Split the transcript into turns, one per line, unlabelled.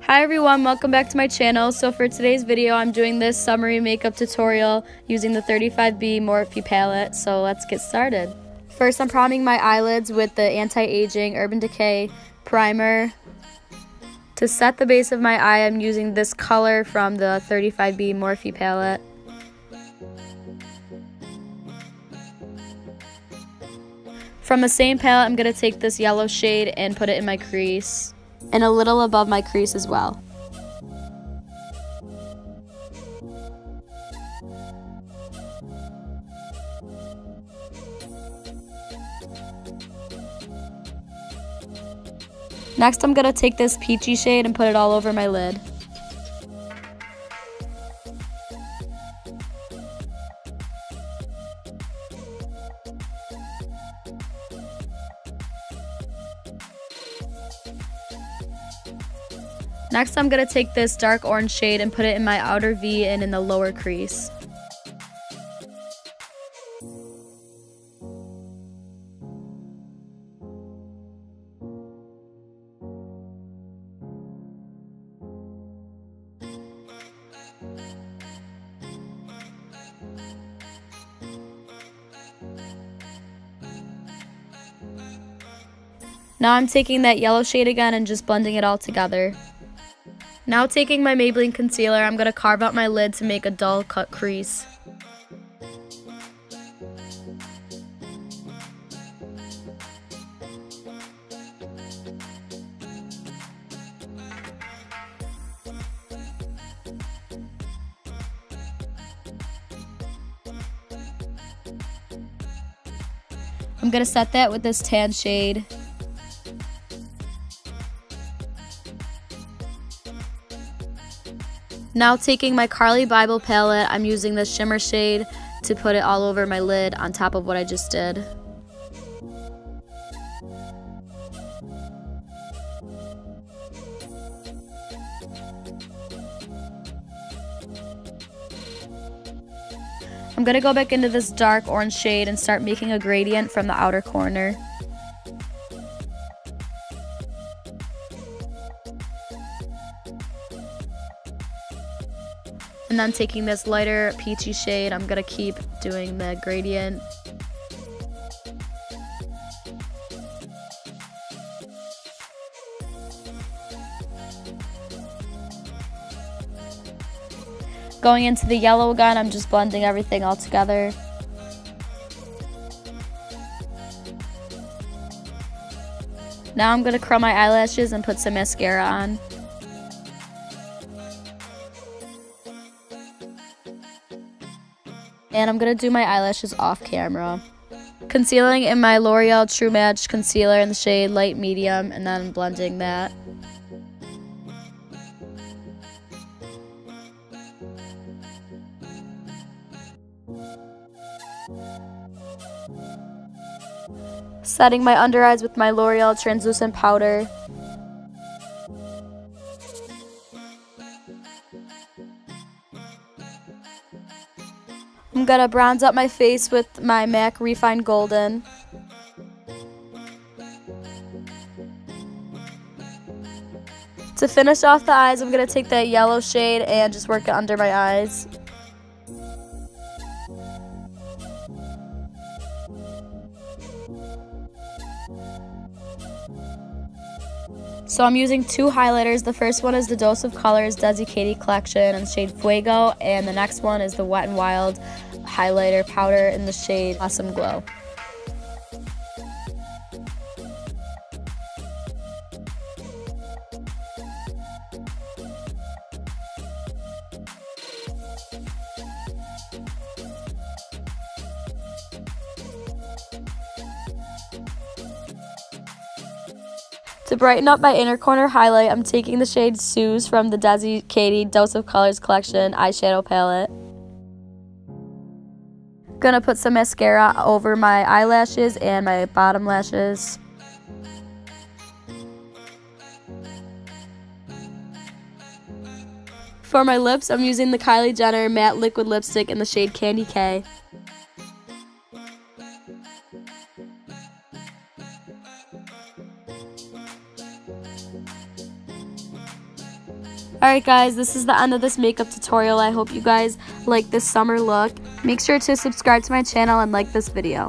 Hi everyone, welcome back to my channel. So for today's video, I'm doing this summery makeup tutorial using the 35B Morphe palette. So let's get started. First, I'm priming my eyelids with the Anti-Aging Urban Decay primer. To set the base of my eye, I'm using this color from the 35B Morphe palette. From the same palette, I'm going to take this yellow shade and put it in my crease, and a little above my crease as well. Next, I'm going to take this peachy shade and put it all over my lid. Next, I'm going to take this dark orange shade and put it in my outer V and in the lower crease. Now I'm taking that yellow shade again and just blending it all together. Now taking my Maybelline concealer, I'm going to carve out my lid to make a dull cut crease. I'm going to set that with this tan shade. Now taking my Carly Bible palette, I'm using this shimmer shade to put it all over my lid on top of what I just did. I'm going to go back into this dark orange shade and start making a gradient from the outer corner. And then taking this lighter peachy shade, I'm going to keep doing the gradient. Going into the yellow again, I'm just blending everything all together. Now I'm going to curl my eyelashes and put some mascara on. And I'm going to do my eyelashes off camera. Concealing in my L'Oreal True Match concealer in the shade Light Medium, and then blending that. Setting my under eyes with my L'Oreal translucent powder. I'm going to bronze up my face with my MAC Refined Golden. To finish off the eyes, I'm going to take that yellow shade and just work it under my eyes. So I'm using two highlighters. The first one is the Dose of Colors Desi Katie collection in the shade Fuego, and the next one is the Wet n Wild highlighter powder in the shade Awesome Glow. To brighten up my inner corner highlight, I'm taking the shade Suze from the Desi Katie Dose of Colors collection eyeshadow palette. Gonna put some mascara over my eyelashes and my bottom lashes. For my lips, I'm using the Kylie Jenner matte liquid lipstick in the shade Candy K. Alright guys, this is the end of this makeup tutorial. I hope you guys like this summer look. Make sure to subscribe to my channel and like this video.